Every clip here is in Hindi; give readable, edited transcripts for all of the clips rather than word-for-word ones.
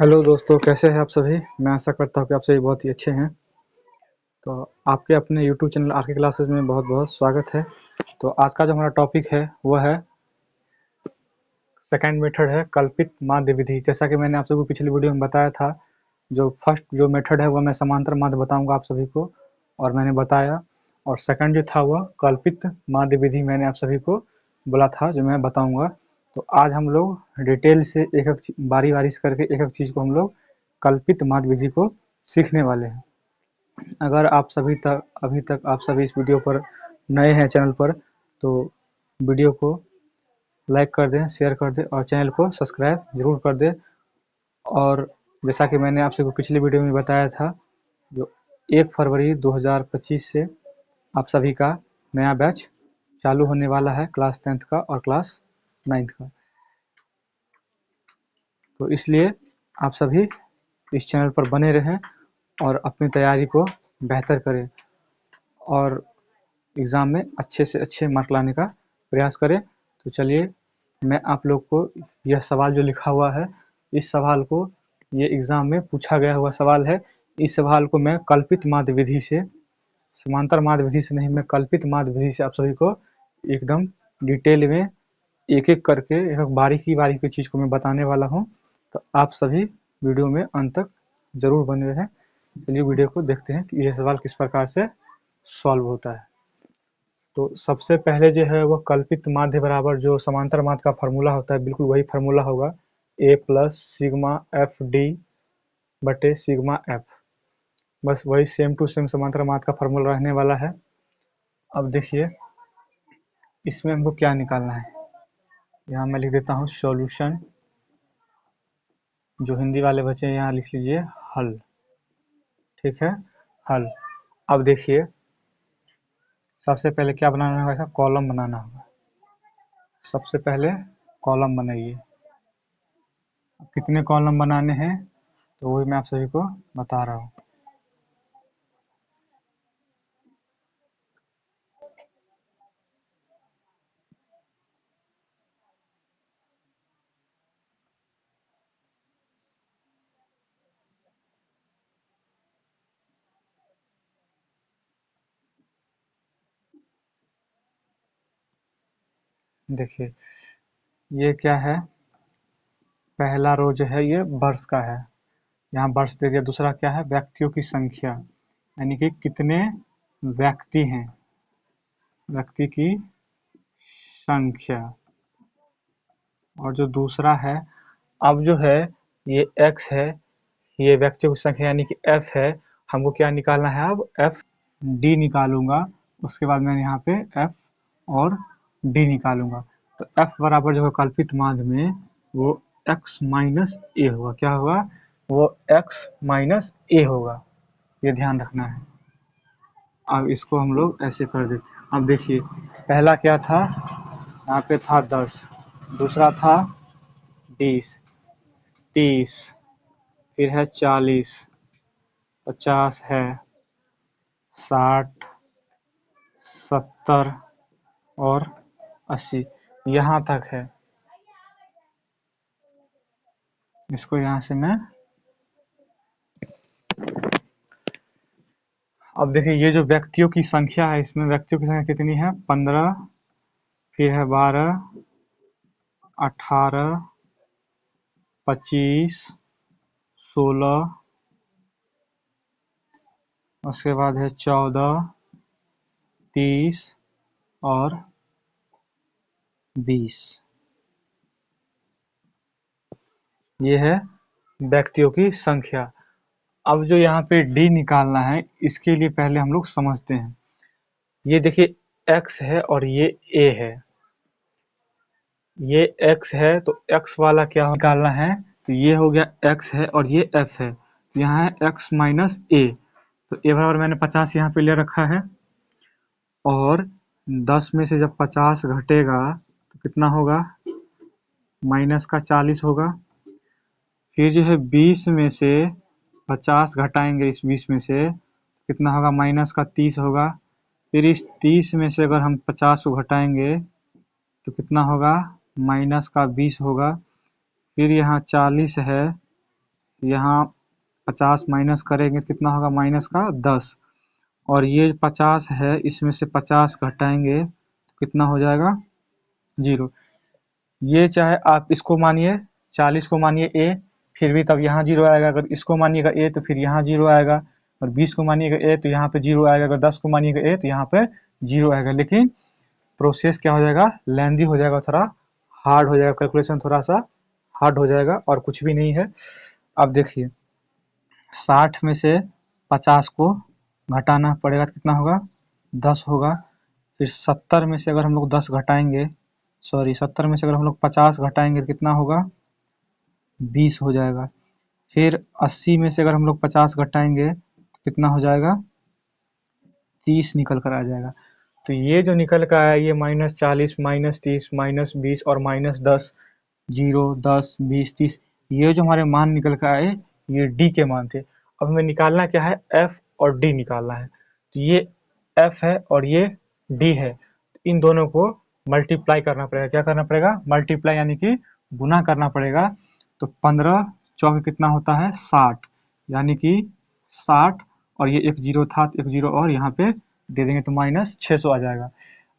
हेलो दोस्तों, कैसे हैं आप सभी। मैं आशा करता हूँ कि आप सभी बहुत ही अच्छे हैं। तो आपके अपने यूट्यूब चैनल आर के क्लासेस में बहुत बहुत स्वागत है। तो आज का जो हमारा टॉपिक है वो है सेकंड मेथड है कल्पित माध्य विधि। जैसा कि मैंने आप सभी को पिछली वीडियो में बताया था, जो फर्स्ट जो मेथड है वो मैं समांतर माध्य बताऊंगा आप सभी को, और मैंने बताया। और सेकंड जो था वह कल्पित माध्य विधि मैंने आप सभी को बोला था जो मैं बताऊंगा। तो आज हम लोग डिटेल से एक एक बारी बारी से करके एक एक चीज़ को हम लोग कल्पित माध्य विधि को सीखने वाले हैं। अगर आप सभी तक अभी तक आप सभी इस वीडियो पर नए हैं चैनल पर, तो वीडियो को लाइक कर दें, शेयर कर दें और चैनल को सब्सक्राइब ज़रूर कर दें। और जैसा कि मैंने आपसे पिछली वीडियो में बताया था, जो 1 फरवरी 2025 से आप सभी का नया बैच चालू होने वाला है, क्लास 10th का और क्लास 9th का। तो इसलिए आप सभी इस चैनल पर बने रहें और अपनी तैयारी को बेहतर करें और एग्ज़ाम में अच्छे से अच्छे मार्क लाने का प्रयास करें। तो चलिए, मैं आप लोग को यह सवाल जो लिखा हुआ है, इस सवाल को, ये एग्ज़ाम में पूछा गया हुआ सवाल है। इस सवाल को मैं कल्पित माध्य विधि से, समांतर माध्य विधि से नहीं, मैं कल्पित माध्य विधि से आप सभी को एकदम डिटेल में एक एक करके एक बारीकी बारीकी चीज़ को मैं बताने वाला हूँ। तो आप सभी वीडियो में अंत तक ज़रूर बने रहें। चलिए वीडियो को देखते हैं कि यह सवाल किस प्रकार से सॉल्व होता है। तो सबसे पहले जो है वो कल्पित माध्य बराबर जो समांतर माध्य का फार्मूला होता है, बिल्कुल वही फार्मूला होगा, a plus sigma F D बटे सिग्मा एफ। बस वही सेम टू सेम समांतर माध्य का फार्मूला रहने वाला है। अब देखिए, इसमें हमको क्या निकालना है। यहाँ मैं लिख देता हूँ सॉल्यूशन। जो हिंदी वाले बच्चे हैं यहाँ लिख लीजिए हल। ठीक है, हल। अब देखिए, सबसे पहले क्या बनाना होगा, कॉलम बनाना होगा। सबसे पहले कॉलम बनाइए। कितने कॉलम बनाने हैं तो वही मैं आप सभी को बता रहा हूँ। देखिए, ये क्या है, पहला रो जो है ये वर्ष का है, यहाँ वर्ष दे दिया। दूसरा क्या है, व्यक्तियों की संख्या, यानी कि कितने व्यक्ति हैं, व्यक्ति की संख्या। और जो दूसरा है, अब जो है ये x है, ये व्यक्तियों की संख्या यानी कि f है। हमको क्या निकालना है, अब f d निकालूंगा। उसके बाद मैं यहाँ पे f और d निकालूंगा। तो f बराबर जो है कल्पित माध्य में वो x माइनस ए होगा। क्या होगा, वो x माइनस ए होगा, ये ध्यान रखना है। अब इसको हम लोग ऐसे कर देते हैं। अब देखिए, पहला क्या था, यहाँ पे था 10, दूसरा था 20, 30, फिर है 40, 50 है, 60, 70 और 80, यहाँ तक है। इसको यहाँ से मैं, अब देखिए ये जो व्यक्तियों की संख्या है, इसमें व्यक्तियों की संख्या कितनी है, 15, फिर है 12, 18, 25, 16, उसके बाद है 14, 30 और 20। ये है व्यक्तियों की संख्या। अब जो यहाँ पे डी निकालना है, इसके लिए पहले हम लोग समझते हैं। ये देखिए x है और ये a है, ये x है, तो x वाला क्या निकालना है, तो ये हो गया x है और ये f है। यहाँ है x माइनस a, तो a बराबर मैंने 50 यहाँ पे ले रखा है। और 10 में से जब 50 घटेगा तो कितना होगा, माइनस का 40 होगा। फिर जो है 20 में से 50 घटाएंगे, इस 20 में से कितना होगा, माइनस का 30 होगा। फिर इस 30 में से अगर हम 50 को घटाएंगे तो कितना होगा, माइनस का 20 होगा। फिर यहाँ 40 है, यहाँ 50 माइनस करेंगे तो कितना होगा, माइनस का 10, और ये 50 है, इसमें से 50 घटाएंगे तो कितना हो जाएगा, 0। ये चाहे आप इसको मानिए 40 को मानिए a, फिर भी तब यहाँ 0 आएगा। अगर इसको मानिएगा a तो फिर यहाँ 0 आएगा, और 20 को मानिएगा a तो यहाँ पे 0 आएगा। अगर 10 को मानिएगा a तो यहाँ पे 0 आएगा। लेकिन प्रोसेस क्या हो जाएगा, लेंदी हो जाएगा, थोड़ा हार्ड हो जाएगा, कैलकुलेशन थोड़ा सा हार्ड हो जाएगा, और कुछ भी नहीं है। अब देखिए 60 में से 50 को घटाना पड़ेगा तो कितना होगा, 10 होगा। फिर 70 में से अगर हम लोग 10 घटाएंगे, 70 में से अगर हम लोग 50 घटाएंगे तो कितना होगा, 20 हो जाएगा। फिर 80 में से अगर हम लोग 50 घटाएंगे तो कितना हो जाएगा, 30 निकल कर आ जाएगा। तो ये जो निकल कर आया, ये -40, -30, -20 और -10, 0, 10, 20, 30, ये जो हमारे मान निकल कर आए, ये डी के मान थे। अब हमें निकालना क्या है, एफ और डी निकालना है। तो ये एफ है और ये डी है, इन दोनों को मल्टीप्लाई करना पड़ेगा। क्या करना पड़ेगा, मल्टीप्लाई, यानी कि गुना करना पड़ेगा। तो 15 चौके कितना होता है, 60, यानी कि 60, और ये एक 0 था तो एक 0 और यहाँ पे दे देंगे तो -600 आ जाएगा।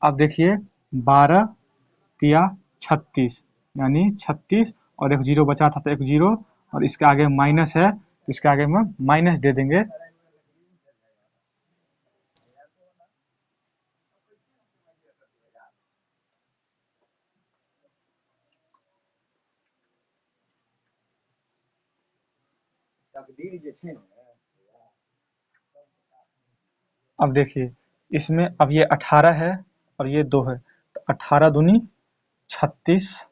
अब देखिए 12 तिया 36, यानी 36, और एक 0 बचा था तो एक 0, और इसके आगे माइनस है तो इसके आगे में माइनस दे देंगे। अब देखिए इसमें अब ये 18 है और ये 2 है, तो 18 दूनी 36,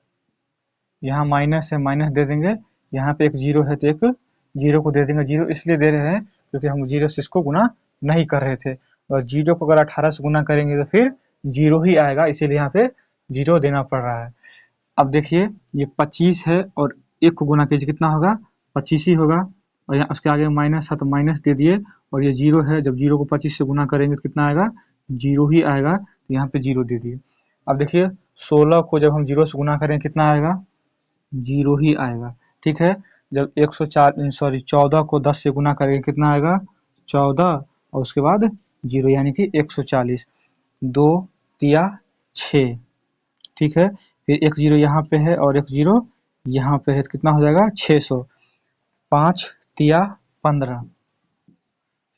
यहाँ माइनस है, माइनस दे देंगे। यहाँ पे एक 0 है तो एक 0 को दे देंगे। 0 इसलिए दे रहे हैं क्योंकि हम 0 से इसको गुना नहीं कर रहे थे, और 0 को अगर 18 से गुना करेंगे तो फिर 0 ही आएगा, इसीलिए यहाँ पे 0 देना पड़ रहा है। अब देखिए ये 25 है और 1 को गुना कीजिए, कितना होगा, 25 ही होगा, और यहाँ उसके आगे माइनस है तो माइनस दे दिए, और ये 0 है, जब 0 को 25 से गुना करेंगे तो कितना आएगा, 0 ही आएगा, तो यहाँ पे 0 दे दिए। अब देखिए 16 को जब हम 0 से गुना करेंगे कितना आएगा, 0 ही आएगा। ठीक है, जब 14 को 10 से गुना करेंगे कितना आएगा, 14, और उसके बाद 0, यानी कि 140, 2 तिया 6। ठीक है, फिर एक 0 यहाँ पे है और एक 0 यहाँ पे है तो कितना हो जाएगा, 600, 5 तिया 15,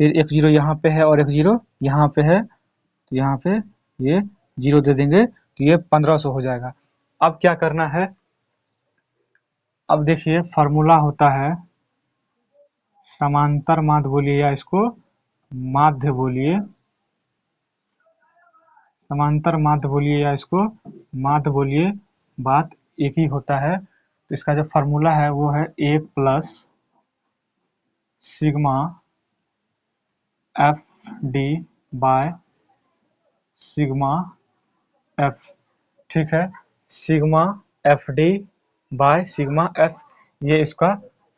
फिर एक 0 यहाँ पे है और एक 0 यहाँ पे है, तो यहाँ पे ये 0 दे देंगे तो ये 1500 हो जाएगा। अब क्या करना है, अब देखिए फार्मूला होता है समांतर माध्य बोलिए या इसको माध्य बोलिए, समांतर माध्य बोलिए या इसको माध्य बोलिए, बात एक ही होता है। तो इसका जो फार्मूला है वो है a plus sigma F D by sigma F. ठीक है, sigma F D by sigma F, ये इसका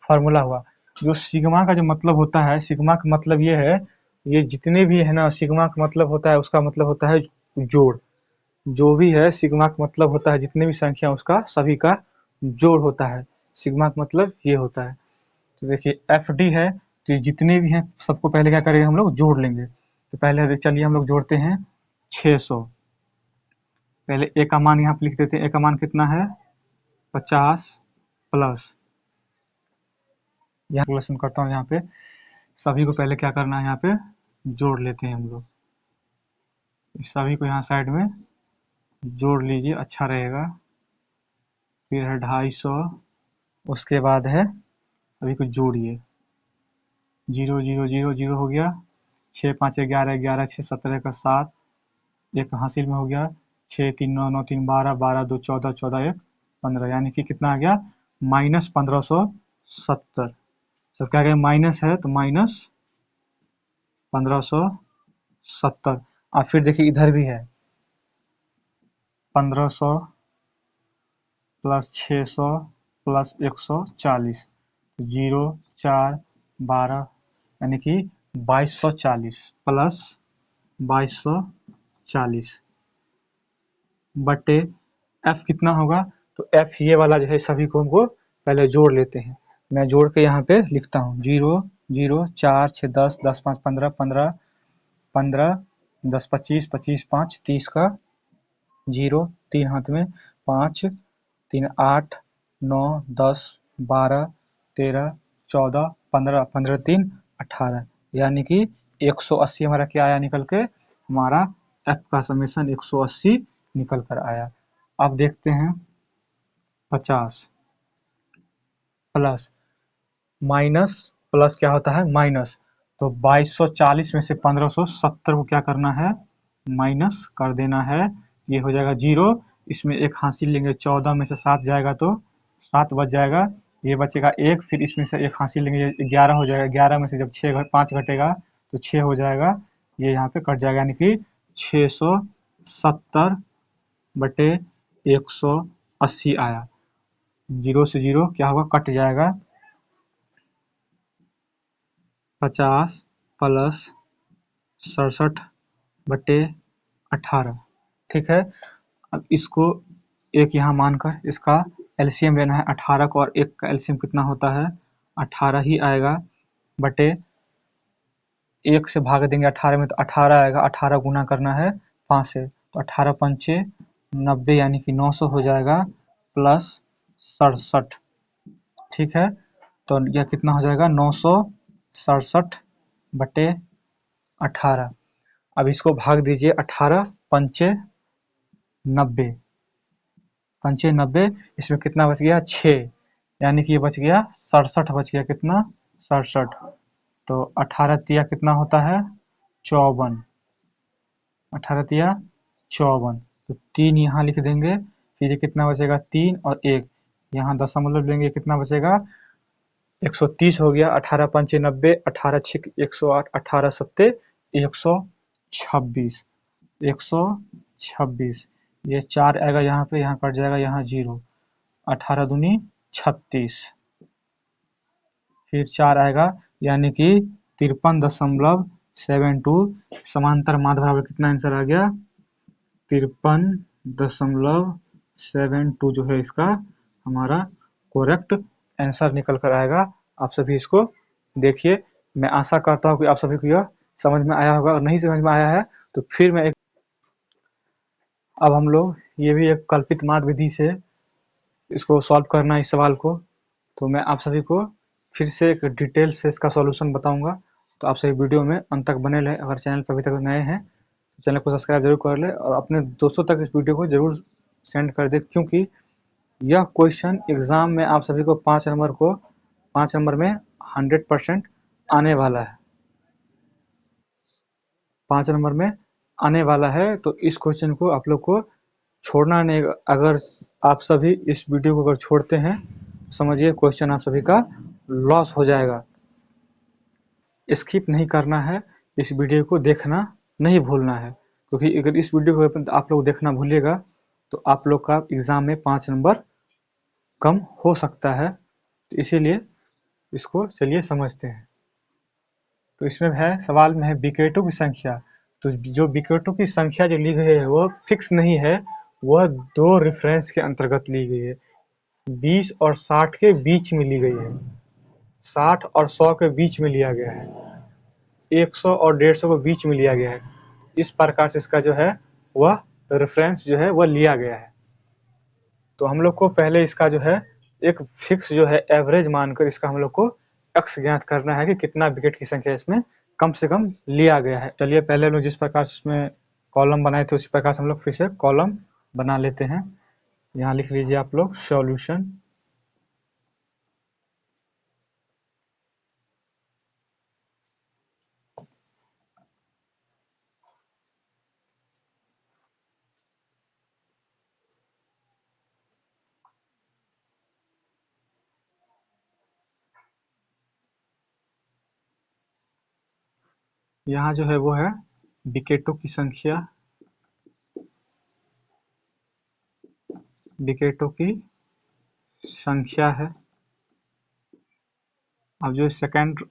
फार्मूला हुआ। जो सिग्मा का जो मतलब होता है, सिग्मा का मतलब ये है, ये जितने भी है ना, सिग्मा का मतलब होता है, उसका मतलब होता है जोड़। जो भी है सिग्मा का मतलब होता है जितने भी संख्या उसका सभी का जोड़ होता है, सिग्मा का मतलब ये होता है। तो देखिए एफ डी है, तो जितने भी हैं सबको पहले क्या करेंगे, हम लोग जोड़ लेंगे। तो पहले चलिए हम लोग जोड़ते हैं 600। पहले ए का मान यहाँ पे लिख देते हैं, ए का मान कितना है, 50 प्लस, यहाँ कैलकुलेशन करता हूँ, यहाँ पे सभी को पहले क्या करना है, यहाँ पे जोड़ लेते हैं हम लोग। सभी को यहाँ साइड में जोड़ लीजिए, अच्छा रहेगा। फिर है 250, उसके बाद है सभी को जोड़िए, 0 0 0 0 हो गया, 6 5 11 11 6 17 का 7, एक हासिल में हो गया, 6 3 9 9 3 12 12 2 14 14 1 15, यानी कि कितना आ गया, -1570। सब क्या गया, माइनस है तो -1570। और फिर देखिए इधर भी है 1500 प्लस 600 प्लस 140, 0 4 12, यानी कि 2240 प्लस 2240 बटे एफ कितना होगा, तो एफ ये वाला जो है सभी को हमको पहले जोड़ लेते हैं। मैं जोड़ के यहाँ पे लिखता हूँ 0 0 4 6 10 10 5 15 15 15 10 25 25 5 30 का 0 3 हाथ में 5 3 8 9 10 12 13 14 15 15 3 18 यानी कि 180 हमारा क्या आया निकल के, हमारा f का समेशन 180 निकल कर आया। अब देखते हैं 50 प्लस माइनस, प्लस क्या होता है माइनस, तो 2240 में से 1570 को क्या करना है, माइनस कर देना है। ये हो जाएगा 0, इसमें एक हासिल लेंगे, 14 में से 7 जाएगा तो 7 बच जाएगा, ये बचेगा 1, फिर इसमें से एक हासिल लेंगे 11 हो जाएगा, 11 में से जब 5 घटेगा तो 6 हो जाएगा, ये यहाँ पे कट जाएगा, यानी कि 670 बटे 180 आया। 0 से 0 क्या होगा, कट जाएगा। 50 प्लस 67 बटे 18, ठीक है। अब इसको एक यहाँ मानकर इसका एलसीएम लेना है 18 को, और 1 का एलसीएम कितना होता है 18 ही आएगा, बटे 1 से भाग देंगे 18 में तो 18 आएगा, 18 गुना करना है 5 से, तो 18 पंचे 90 यानी कि 900 हो जाएगा, प्लस 67, ठीक है। तो यह कितना हो जाएगा 967 बटे 18। अब इसको भाग दीजिए 18 पंचे 90, पंचे 90, इसमें कितना बच गया 6, यानी कि ये बच गया 67 बच गया, कितना 67, तो 18 तिया कितना होता है 54, 18 तिया 54, तो 3 यहाँ लिख देंगे, फिर ये कितना बचेगा 3 और 1 यहाँ दशमलव लेंगे, कितना बचेगा 130 हो गया, 18 पंचे 90, 18 छिक 108, 18 सत्ते 126, 126, ये 4 आएगा यहाँ पे, यहाँ कट जाएगा, यहाँ 0, 18 दूनी 36, फिर 4 आएगा, यानी कि 53.72, समांतर माध्य बराबर कितना आंसर आ गया 53.72 जो है इसका हमारा करेक्ट आंसर निकल कर आएगा। आप सभी इसको देखिए, मैं आशा करता हूँ कि आप सभी को यह समझ में आया होगा, और नहीं समझ में आया है तो फिर मैं अब हम लोग ये भी एक कल्पित माध्य विधि से इसको सॉल्व करना है इस सवाल को, तो मैं आप सभी को फिर से एक डिटेल से इसका सॉल्यूशन बताऊंगा, तो आप सभी वीडियो में अंत तक बने रहें। अगर चैनल पर अभी तक नए हैं तो चैनल को सब्सक्राइब जरूर कर ले, और अपने दोस्तों तक इस वीडियो को जरूर सेंड कर दे, क्योंकि यह क्वेश्चन एग्जाम में आप सभी को 5 नंबर में 100% आने वाला है, 5 नंबर में आने वाला है। तो इस क्वेश्चन को आप लोग को छोड़ना नहीं, अगर आप सभी इस वीडियो को अगर छोड़ते हैं समझिए क्वेश्चन आप सभी का लॉस हो जाएगा। स्किप नहीं करना है, इस वीडियो को देखना नहीं भूलना है, क्योंकि अगर इस वीडियो को आप लोग देखना भूलिएगा तो आप लोग का एग्जाम में 5 नंबर कम हो सकता है, तो इसीलिए इसको चलिए समझते हैं। तो इसमें है, सवाल में है विकेटों की संख्या, तो जो विकेटों की संख्या जो ली गई है वो फिक्स नहीं है, वह 2 रेफरेंस के अंतर्गत ली गई है, 20 और 60 के बीच में ली गई है, 60 और 100 के बीच में लिया गया है, 100 और 150 के बीच में लिया गया है, इस प्रकार से इसका जो है वह रेफरेंस जो है वह लिया गया है। तो हम लोग को पहले इसका जो है एक फिक्स जो है एवरेज मानकर इसका हम लोग को एक्स ज्ञात करना है कि कितना विकेट की संख्या इसमें कम से कम लिया गया है। चलिए पहले लोग जिस प्रकार से इसमें कॉलम बनाए थे उसी प्रकार से हम लोग फिर से कॉलम बना लेते हैं। यहाँ लिख लीजिए आप लोग सॉल्यूशन, यहाँ जो है वो है विकेटों की संख्या, विकेटों की संख्या है। अब जो सेकंड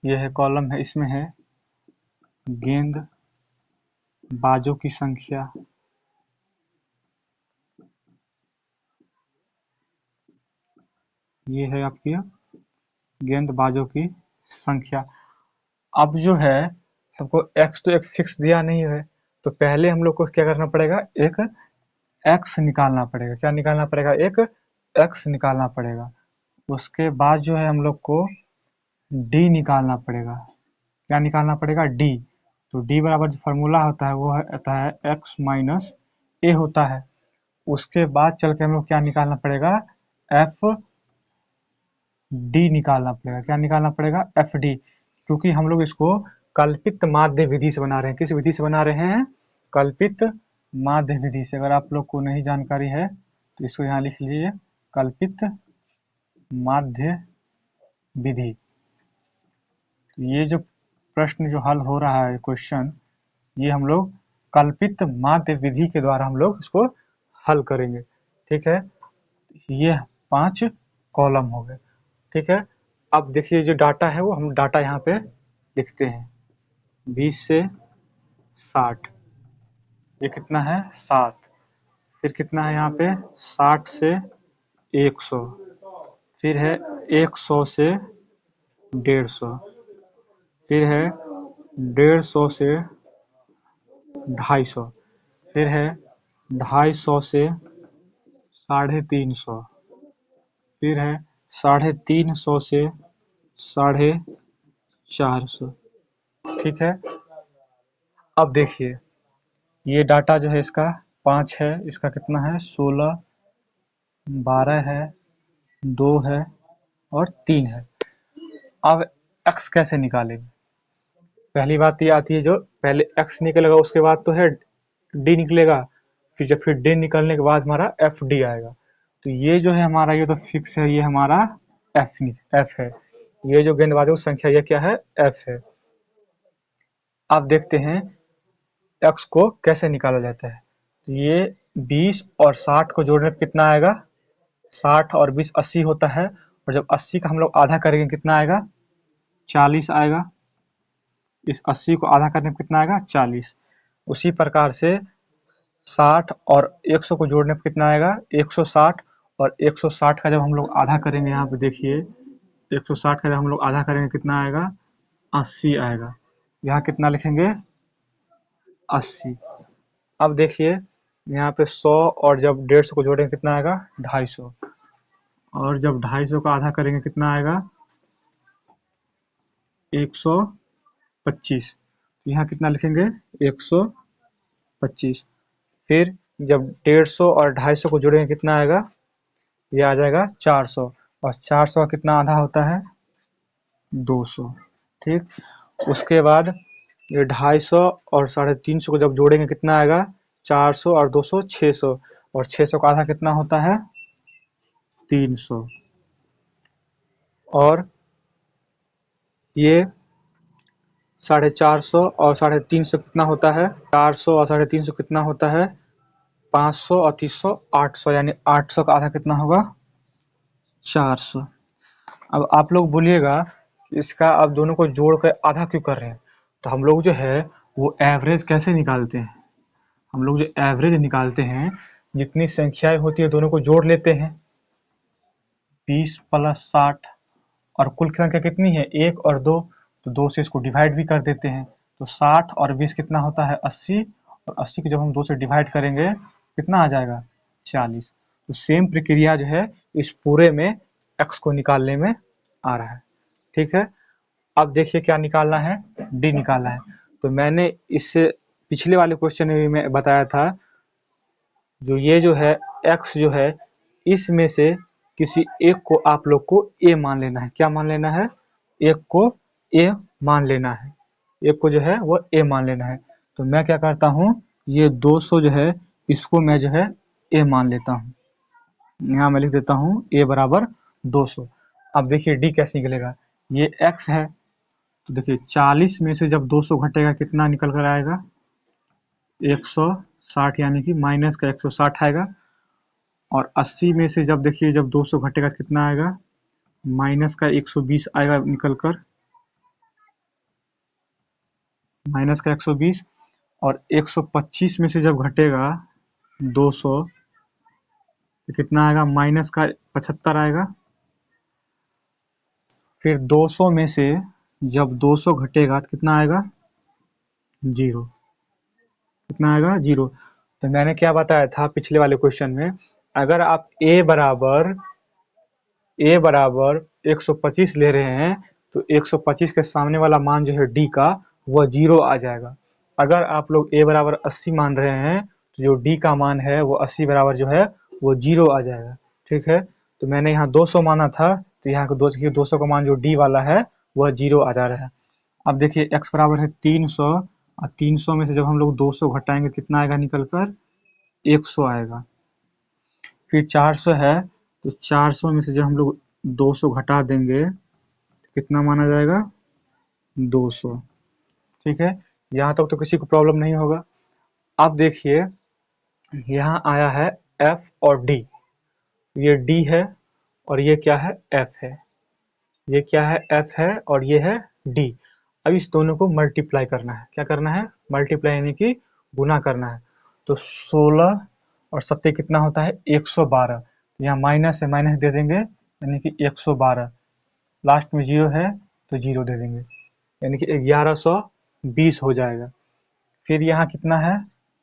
ये है कॉलम है, इसमें है गेंदबाजों की संख्या, ये है आपकी गेंदबाजों की संख्या। अब जो है हमको x तो x फिक्स दिया नहीं है, तो पहले हम लोग को क्या करना पड़ेगा, एक x निकालना पड़ेगा। क्या निकालना पड़ेगा, एक x निकालना पड़ेगा। उसके बाद जो है हम लोग को d निकालना पड़ेगा। क्या निकालना पड़ेगा, d। तो d बराबर जो फार्मूला होता है वो होता है x माइनस a होता है। उसके बाद चल के हम लोग क्या निकालना पड़ेगा, एफ डी निकालना पड़ेगा। क्या निकालना पड़ेगा, एफ डी। क्योंकि हम लोग इसको कल्पित माध्य विधि से बना रहे हैं। किस विधि से बना रहे हैं, कल्पित माध्य विधि से। अगर आप लोग को नहीं जानकारी है तो इसको यहाँ लिख लीजिए, कल्पित माध्य विधि। तो ये जो प्रश्न जो हल हो रहा है, क्वेश्चन, ये हम लोग कल्पित माध्य विधि के द्वारा हम लोग इसको हल करेंगे। ठीक है, ये 5 कॉलम हो गए। ठीक है, अब देखिए जो डाटा है वो हम डाटा यहाँ पे लिखते हैं। 20 से 60, ये कितना है, 7। फिर कितना है यहाँ पे, 60 से 100। फिर है 100 से 150। फिर है 150 से 250। फिर है 250 से 350। फिर है 350 से 450। ठीक है, अब देखिए ये डाटा जो है इसका 5 है, इसका कितना है, 16, 12 है, 2 है और 3 है। अब x कैसे निकालेंगे, पहली बात ये आती है, जो पहले x निकलेगा उसके बाद तो है d निकलेगा। फिर d निकलने के बाद हमारा एफ डी आएगा। तो ये जो है हमारा, ये तो फिक्स है, ये हमारा एफ है। ये जो गेंदबाजों की संख्या ये क्या है, एफ है। अब देखते हैं x को कैसे निकाला जाता है। तो ये 20 और 60 को जोड़ने पर कितना आएगा, 60 और 20 80 होता है। और जब 80 का हम लोग आधा करेंगे कितना आएगा, 40 आएगा। इस 80 को आधा करने पर कितना आएगा, 40। उसी प्रकार से 60 और 100 को जोड़ने पर कितना आएगा, 160। और 160 का जब हम लोग आधा करेंगे, यहाँ पे देखिए 160 का जब हम लोग आधा करेंगे कितना आएगा, 80 आएगा। यहाँ कितना लिखेंगे, 80। अब देखिए यहाँ पे 100 और जब 150 को जोड़ेंगे कितना आएगा, 250। और जब 250 का आधा करेंगे कितना आएगा, 125। तो यहाँ कितना लिखेंगे, 125। फिर जब 150 और 250 को जोड़ेंगे कितना आएगा, ये आ जाएगा 400। और 400 का कितना आधा होता है, 200। ठीक, उसके बाद ये 250 और 350 को जब जोड़ेंगे कितना आएगा, 400 और 200 600। और 600 का आधा कितना होता है, 300। और ये 450 और 350 कितना होता है, 400 और 350 कितना होता है, 500 और 300 800। यानी 800 का आधा कितना होगा, 400। अब आप लोग बोलिएगा इसका आप दोनों को जोड़ कर आधा क्यों कर रहे हैं। तो हम लोग जो है वो एवरेज कैसे निकालते हैं, हम लोग जो एवरेज निकालते हैं, जितनी संख्याएं होती है दोनों को जोड़ लेते हैं। 20 प्लस 60 और कुल संख्या कितनी है, 1 और 2, तो 2 से इसको डिवाइड भी कर देते हैं। तो 60 और 20 कितना होता है, 80। और 80 को जब हम 2 से डिवाइड करेंगे कितना आ जाएगा, 40। तो सेम प्रक्रिया जो है इस पूरे में x को निकालने में आ रहा है। ठीक है, अब देखिए क्या निकालना है, d निकालना है। तो मैंने इससे पिछले वाले क्वेश्चन में भी मैं बताया था, जो ये जो है x जो है, इसमें से किसी एक को आप लोग को a मान लेना है। क्या मान लेना है, एक को a मान लेना है। एक को जो है वो a मान लेना है। तो मैं क्या करता हूँ, ये 200 जो है इसको मैं जो है a मान लेता हूँ। यहाँ मैं लिख देता हूँ a बराबर 200। अब देखिए d कैसे निकलेगा, ये x है। तो देखिए 40 में से जब 200 घटेगा कितना निकल कर आएगा, 160। यानी कि माइनस का 160 आएगा। और 80 में से जब देखिए जब 200 घटेगा कितना आएगा, माइनस का 120 आएगा निकल कर, माइनस का 120। और 125 में से जब घटेगा 200 तो कितना आएगा, माइनस का 75 आएगा। फिर 200 में से जब 200 घटेगा तो कितना आएगा? 0। कितना आएगा? 0। तो मैंने क्या बताया था पिछले वाले क्वेश्चन में, अगर आप a बराबर 125 ले रहे हैं तो 125 के सामने वाला मान जो है d का वह 0 आ जाएगा। अगर आप लोग a बराबर 80 मान रहे हैं तो जो d का मान है वो 80 बराबर जो है वो 0 आ जाएगा। ठीक है, तो मैंने यहाँ 200 माना था तो यहाँ 200 का मान जो d वाला है वह 0 आ जा रहा है। अब देखिए x बराबर है 300 और 300 में से जब हम लोग 200 घटाएंगे कितना आएगा निकल कर? 100 आएगा। फिर 400 है तो 400 में से जब हम लोग 200 घटा देंगे तो कितना माना जाएगा? 200। ठीक है, यहाँ तक तो किसी को प्रॉब्लम नहीं होगा। अब देखिए यहाँ आया है f और d, ये d है और ये क्या है? f है। ये क्या है? f है और ये है d। अब इस दोनों को मल्टीप्लाई करना है। क्या करना है? मल्टीप्लाई यानी कि गुना करना है। तो 16 और 70 कितना होता है? 112। यहाँ माइनस है, माइनस दे देंगे यानी कि 112। लास्ट में 0 है तो 0 दे देंगे यानी कि 1120 हो जाएगा। फिर यहाँ कितना है?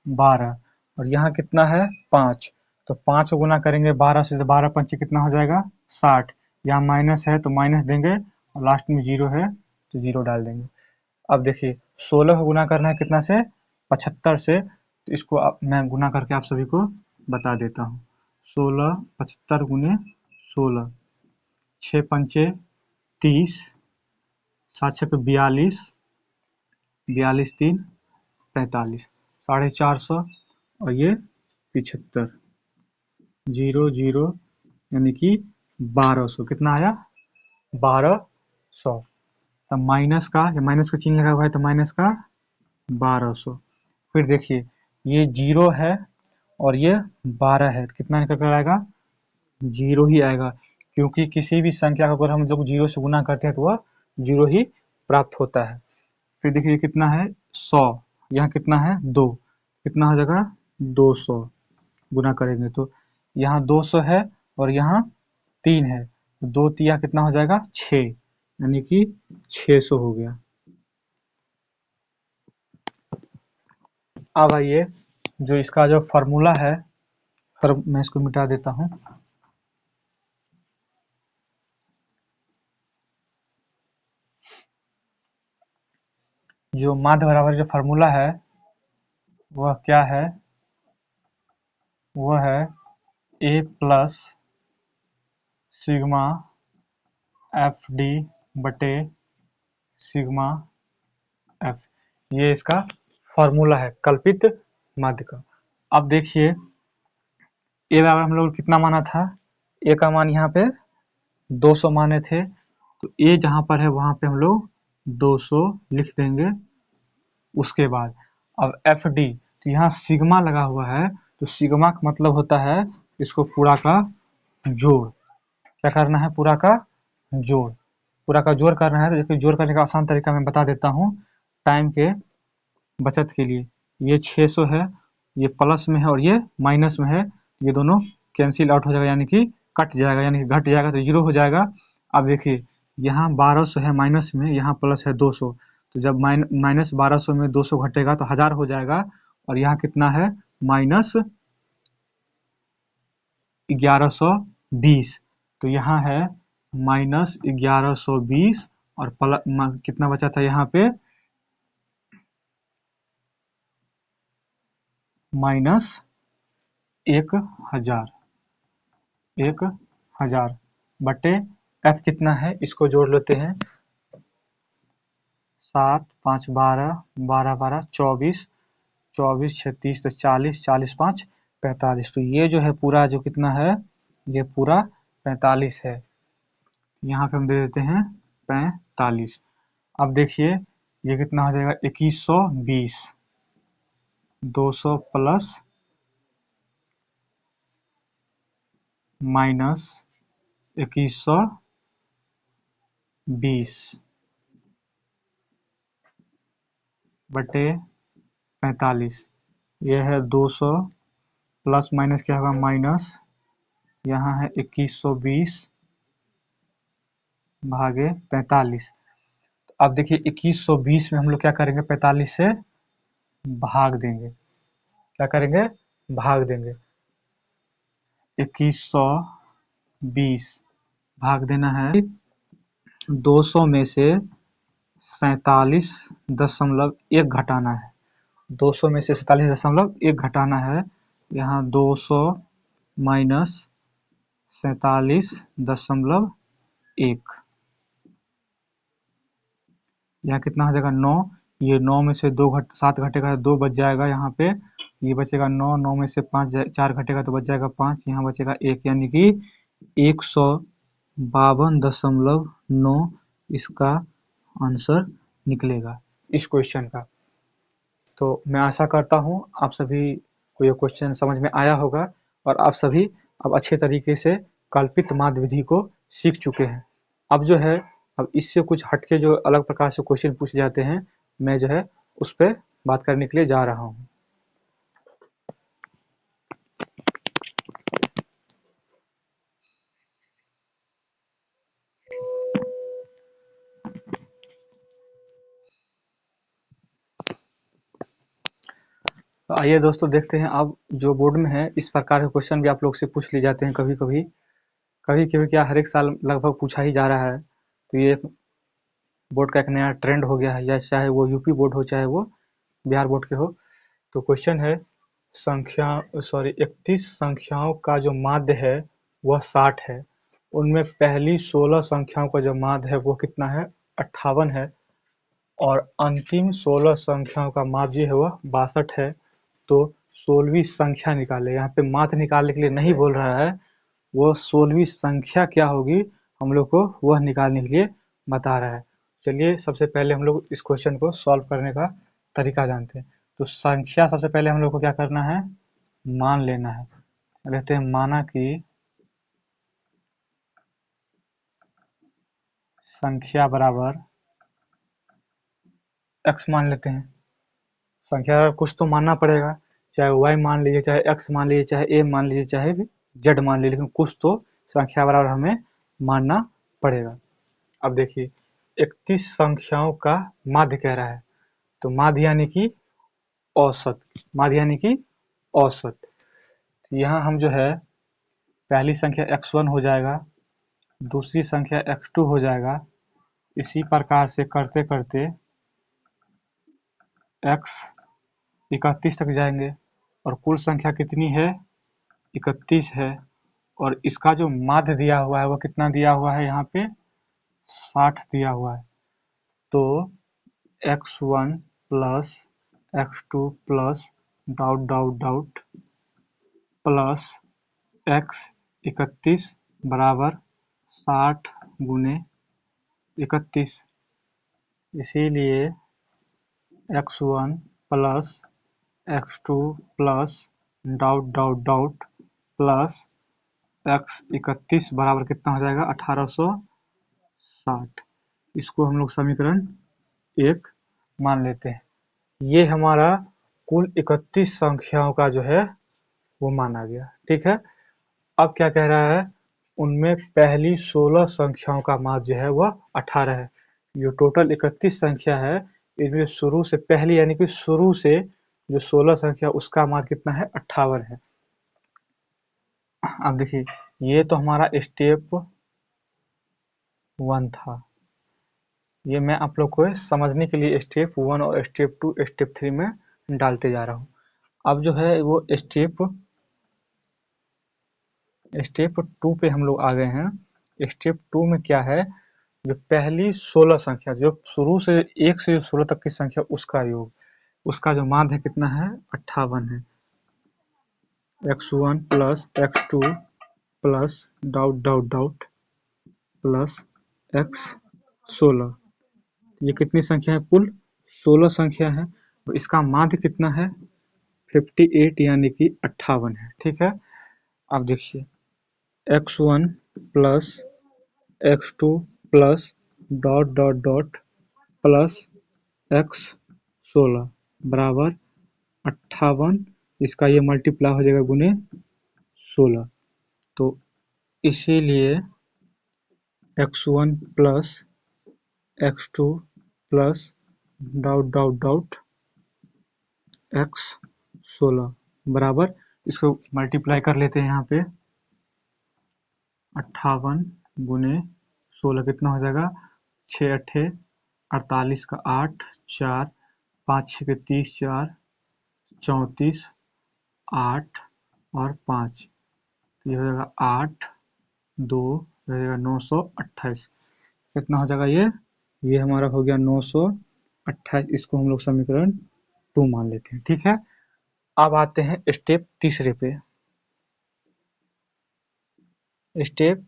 12 और यहाँ कितना है? 5। तो 5 को गुना करेंगे 12 से तो 12 पंचे कितना हो जाएगा? 60। यहाँ माइनस है तो माइनस देंगे और लास्ट में 0 है तो 0 डाल देंगे। अब देखिए 16 को गुना करना है कितना से? 75 से। तो इसको मैं गुना करके आप सभी को बता देता हूँ। 16 75 गुने 16, 6 पंचे 30, 7 छः 42, 42 3 45, 450 और ये 75, 0 0 यानी कि 1200। कितना आया? 1200। तब माइनस का, ये माइनस का चिन्ह लगा हुआ है तो माइनस का 1200। फिर देखिए ये 0 है और ये 12 है तो कितना निकल कर आएगा? 0 ही आएगा, क्योंकि किसी भी संख्या को अगर हम लोग 0 से गुना करते हैं तो वह 0 ही प्राप्त होता है। फिर देखिए कितना है? 100, यहाँ कितना है? 2, कितना हो जाएगा? 200 गुना करेंगे तो यहाँ 200 है और यहाँ 3 है, 2 तिया कितना हो जाएगा? 6 यानी कि 600 हो गया। अब आइए जो इसका जो फार्मूला है, मैं इसको मिटा देता हूँ। जो माध्य बराबर जो फार्मूला है वह क्या है? वह है a plus sigma F D बटे सिग्मा एफ। ये इसका फॉर्मूला है कल्पित माध्य का। अब देखिए ए बराबर हम लोग कितना माना था? ए का मान यहाँ पे 200 माने थे, तो ए जहाँ पर है वहाँ पे हम लोग 200 लिख देंगे। उसके बाद अब एफ डी, तो यहाँ सिग्मा लगा हुआ है तो सिग्मा का मतलब होता है इसको पूरा का जोड़। क्या करना है? पूरा का जोड़। पूरा का जोड़ करना है तो देखिए जोड़ करने का आसान तरीका मैं बता देता हूँ टाइम के बचत के लिए। ये 600 है, ये प्लस में है और ये माइनस में है, ये दोनों कैंसिल आउट हो जाएगा यानी कि कट जाएगा, यानी कि घट जाएगा तो 0 हो जाएगा। अब देखिए यहाँ 1200 है माइनस में, यहाँ प्लस है 200, तो जब माइनस 1200 में 200 घटेगा तो 1000 हो जाएगा। और यहाँ कितना है? माइनस 1120, तो यहाँ है माइनस 1120 और कितना बचा था यहाँ पे? माइनस 1000, 1000 बटे एफ कितना है? इसको जोड़ लेते हैं। 7 5 12, 12 12 24, 24 6 30 तो 40, 40 5 45। तो ये जो है पूरा जो कितना है? ये पूरा 45 है। यहाँ पे हम दे देते हैं 45। अब देखिए ये कितना हो जाएगा? 2120, 200 प्लस माइनस 2120 बटे 45। यह है 200 प्लस माइनस क्या होगा? माइनस, यहाँ है 2120 भागे 45। अब देखिए 2120 में हम लोग क्या करेंगे, 45 से भाग देंगे। क्या करेंगे, भाग देंगे। 2120 भाग देना है 200 में से 47.1 घटाना है। 200 में से 47.1 घटाना है। यहाँ 200 माइनस 47.1, यहाँ कितना हो जाएगा 9। ये 9 में से 7 घटेगा 2 बच जाएगा यहाँ पे, ये बचेगा 9। 9 में से 4 घटेगा तो बच जाएगा 5, यहाँ बचेगा 1, यानी कि 152.9 इसका आंसर निकलेगा इस क्वेश्चन का। तो मैं आशा करता हूँ आप सभी को ये क्वेश्चन समझ में आया होगा और आप सभी अब अच्छे तरीके से कल्पित माध्य विधि को सीख चुके हैं। अब जो है, अब इससे कुछ हटके जो अलग प्रकार से क्वेश्चन पूछे जाते हैं, मैं जो है उस पर बात करने के लिए जा रहा हूँ। तो आइए दोस्तों देखते हैं अब जो बोर्ड में है, इस प्रकार के क्वेश्चन भी आप लोग से पूछ लिए जाते हैं कभी कभी। कभी कभी क्या हर एक साल लगभग पूछा ही जा रहा है। तो ये बोर्ड का एक नया ट्रेंड हो गया है, या चाहे वो यूपी बोर्ड हो चाहे वो बिहार बोर्ड के हो। तो क्वेश्चन है 31 संख्याओं का जो माध्य है वह 60 है। उनमें पहली 16 संख्याओं का जो माध्य है वो कितना है, 58 है। और अंतिम 16 संख्याओं का माध्य है वह 62 है। तो 16वीं संख्या निकाले। यहाँ पे माध्य निकालने के लिए नहीं बोल रहा है, वो 16वीं संख्या क्या होगी हम लोग को वह निकालने के लिए बता रहा है। चलिए सबसे पहले हम लोग इस क्वेश्चन को सॉल्व करने का तरीका जानते हैं। तो संख्या सबसे पहले हम लोग को क्या करना है, मान लेना है। कहते हैं माना कि संख्या बराबर x मान लेते हैं। संख्या कुछ तो मानना पड़ेगा, चाहे y मान लीजिए, चाहे x मान लीजिए, चाहे a मान लीजिए, चाहे z मान लीजिए, लेकिन कुछ तो संख्या बराबर हमें मानना पड़ेगा। अब देखिए 31 संख्याओं का माध्य कह रहा है, तो माध्य यानी कि औसत, माध्य यानी कि औसत। तो यहाँ हम जो है पहली संख्या x1 हो जाएगा, दूसरी संख्या x2 हो जाएगा। इसी प्रकार से करते करते x 31 तक जाएंगे और कुल संख्या कितनी है, 31 है। और इसका जो माध्य दिया हुआ है वो कितना दिया हुआ है, यहाँ पे 60 दिया हुआ है। तो x1 plus x2 plus dot dot dot plus x 31 बराबर 60 गुने 31। इसीलिए x1 plus x2 plus dot dot dot plus x 31 बराबर कितना हो जाएगा, 1860। इसको हम लोग समीकरण 1 मान लेते हैं। ये हमारा कुल 31 संख्याओं का जो है वो माना गया। ठीक है, अब क्या कह रहा है, उनमें पहली 16 संख्याओं का माध्य जो है वह 18 है। जो टोटल 31 संख्या है, इनमें शुरू से पहली यानी कि शुरू से जो 16 संख्या उसका माध्य कितना है, 58 है। अब देखिए ये तो हमारा स्टेप 1 था। ये मैं आप लोग को समझने के लिए स्टेप 1 और स्टेप 2 स्टेप 3 में डालते जा रहा हूँ। अब जो है वो स्टेप 2 पे हम लोग आ गए हैं। स्टेप 2 में क्या है, जो पहली 16 संख्या जो शुरू से 1 से 16 तक की संख्या उसका योग, उसका जो माध्य कितना है, 58 है। x1 plus x2 plus dot dot dot plus x16। ये कितनी संख्या है, कुल 16 संख्या है। तो इसका माध्य कितना है, 58 यानी कि 58 है। ठीक है, अब देखिए x1 plus x2 plus dot dot dot plus x16 बराबर 58। इसका ये मल्टीप्लाई हो जाएगा गुने 16। तो इसीलिए x1 plus x2 plus dot dot dot x16 बराबर, इसको मल्टीप्लाई कर लेते हैं यहाँ पे 58 गुने 16 कितना हो जाएगा, 6 अट्ठे 48 का 8 4 5 6 के 30 4 34 8 और 5, तो ये हो जाएगा 8 2 हो जाएगा 928। कितना हो जाएगा ये हमारा हो गया 928। इसको हम लोग समीकरण 2 मान लेते हैं। ठीक है, अब आते हैं स्टेप तीसरे पे। स्टेप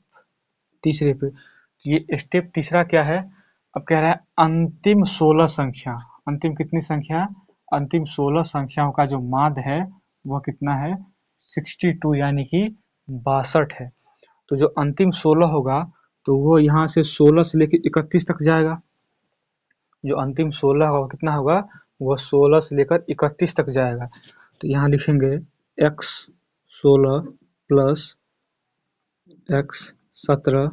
तीसरे पे ये स्टेप तीसरा क्या है, अब कह रहा है अंतिम 16 संख्या, अंतिम कितनी संख्या, अंतिम 16 संख्याओं का जो माध्य है वह कितना है, 62 यानी कि 62 है। तो जो अंतिम 16 होगा तो वो यहाँ से 16 से लेकर 31 तक जाएगा। जो अंतिम 16 होगा कितना होगा, वह 16 से लेकर 31 तक जाएगा। तो यहाँ लिखेंगे x16 plus x17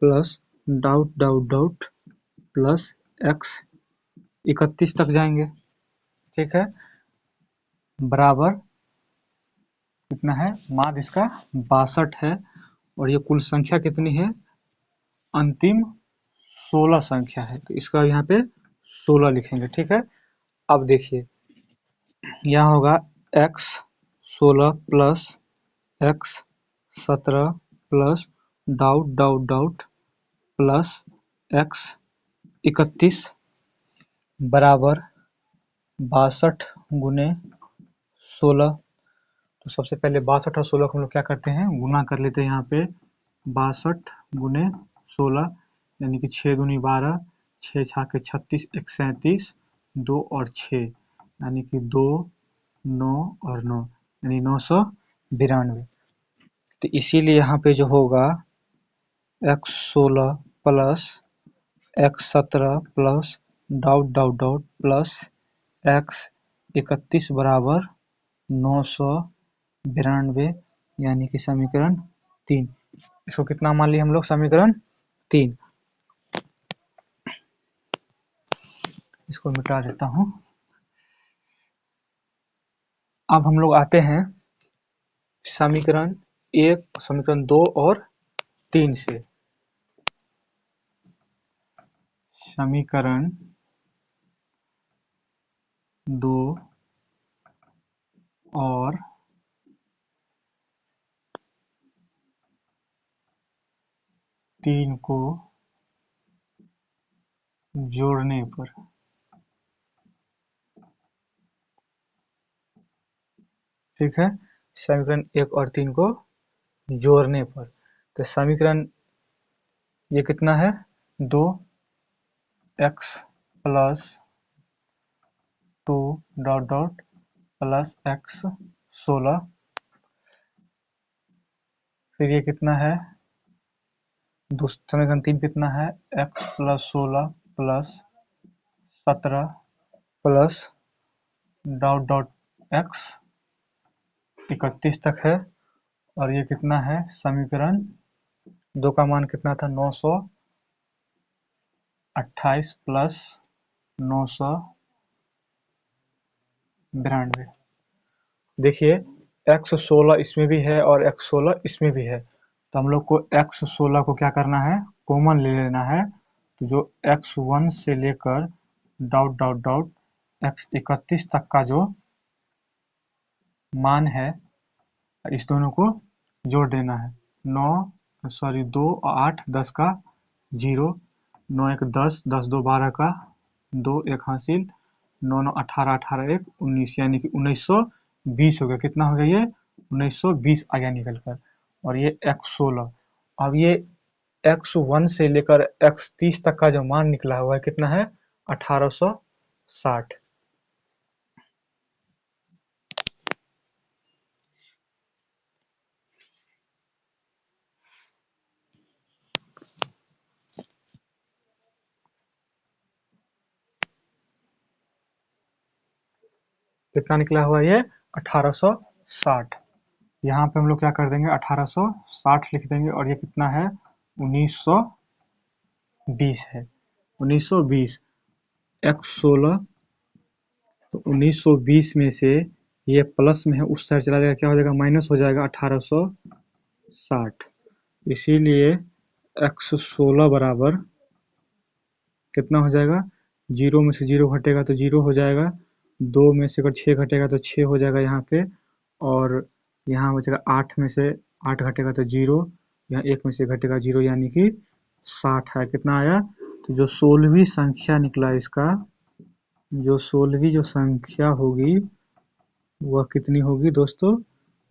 plus doubt doubt doubt plus x31 तक जाएंगे। ठीक है, बराबर कितना है, माध्य इसका 62 है और ये कुल संख्या कितनी है, अंतिम 16 संख्या है, तो इसका यहाँ पे 16 लिखेंगे। ठीक है, अब देखिए यहाँ होगा x16 plus x17 plus doubt doubt doubt plus x31 बराबर 62 गुने 16। तो सबसे पहले 62 और 16 को हम लोग क्या करते हैं, गुना कर लेते हैं। यहाँ पे 62 गुने 16 यानी कि 6 दूनी 12, 6 छाके 36, 1 37, 2 और 6 यानी कि 2 9 और 9 यानी 992। तो इसीलिए यहाँ पे जो होगा x16 plus x17 plus doubt doubt doubt plus x31 बराबर 992 यानी कि समीकरण 3। इसको कितना मान लिया हम लोग, समीकरण 3। इसको मिटा देता हूं। अब हम लोग आते हैं समीकरण 1, समीकरण 2 और 3 से। समीकरण 2 और 3 को जोड़ने पर, ठीक है, समीकरण 1 और 3 को जोड़ने पर, तो समीकरण ये कितना है, 2x plus 2 dot dot plus x16, फिर ये कितना है, समीकरण 3 कितना है, x plus 16 plus 17 plus dot dot x 31 तक है, और ये कितना है, समीकरण 2 का मान कितना था, 928 प्लस 992। देखिए x16 इसमें भी है और x16 इसमें भी है, तो हम लोग को x16 को क्या करना है, कॉमन ले लेना है। तो जो x1 से लेकर डॉट डॉट डॉट x31 तक का जो मान है, इस दोनों को जोड़ देना है। 2 8 10 का 0, 9 1 10, 10 2 12 का 2 1 हासिल, 9 9 18 18 1 19 यानी कि 1920 हो गया। कितना हो गया ये, 1920 आ गया निकल कर। और ये x16, अब ये x1 से लेकर x30 तक का जो मान निकला हुआ है कितना है, 1860। कितना निकला हुआ ये, 1860। यहाँ पे हम लोग क्या कर देंगे, 1860 लिख देंगे, और ये कितना है, 1920 1920 है। 1920 x16, तो 1920 में से ये प्लस में है, उस साइड चला जाएगा, क्या हो जाएगा, माइनस हो जाएगा 1860। इसीलिए x16 बराबर कितना हो जाएगा, 0 में से 0 घटेगा तो 0 हो जाएगा, 2 में से अगर 6 घटेगा तो 6 हो जाएगा यहाँ पे, और यहाँ बचेगा 8 में से 8 घटेगा तो 0, यहाँ 1 में से घटेगा 0, यानी कि 60 है। कितना आया, तो जो 16वीं संख्या निकला इसका, जो 16वीं जो संख्या होगी वह कितनी होगी दोस्तों,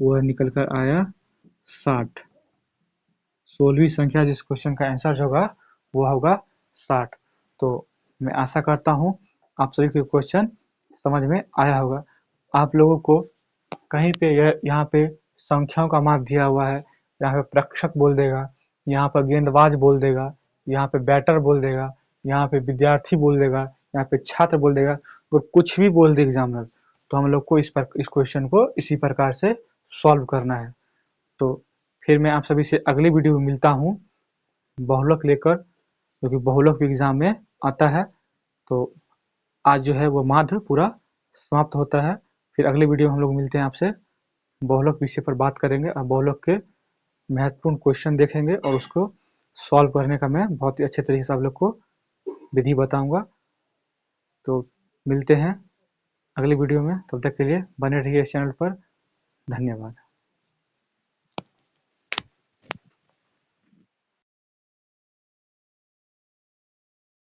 वह निकल कर आया 60। 16वीं संख्या जिस क्वेश्चन का आंसर होगा वह होगा 60। तो मैं आशा करता हूँ आप सभी को क्वेश्चन समझ में आया होगा। आप लोगों को कहीं पे यहाँ पे संख्याओं का माप दिया हुआ है, यहाँ पे प्रेक्षक बोल देगा, यहाँ पर गेंदबाज बोल देगा, यहाँ पे बैटर बोल देगा, यहाँ पे विद्यार्थी बोल देगा, यहाँ पे छात्र बोल देगा, तो कुछ भी बोल दे एग्जामिनर, तो हम लोग को इस क्वेश्चन को इसी प्रकार से सॉल्व करना है। तो फिर मैं आप सभी से अगली वीडियो में मिलता हूँ बहुलक लेकर, जो कि बहुलक एग्जाम में आता है। तो आज जो है वो माध्य पूरा समाप्त होता है। फिर अगले वीडियो में हम लोग मिलते हैं आपसे, बहुलक विषय पर बात करेंगे और बहुलक के महत्वपूर्ण क्वेश्चन देखेंगे और उसको सॉल्व करने का मैं बहुत ही अच्छे तरीके से आप लोग को विधि बताऊंगा। तो मिलते हैं अगले वीडियो में, तब तक के लिए बने रहिए इस चैनल पर। धन्यवाद।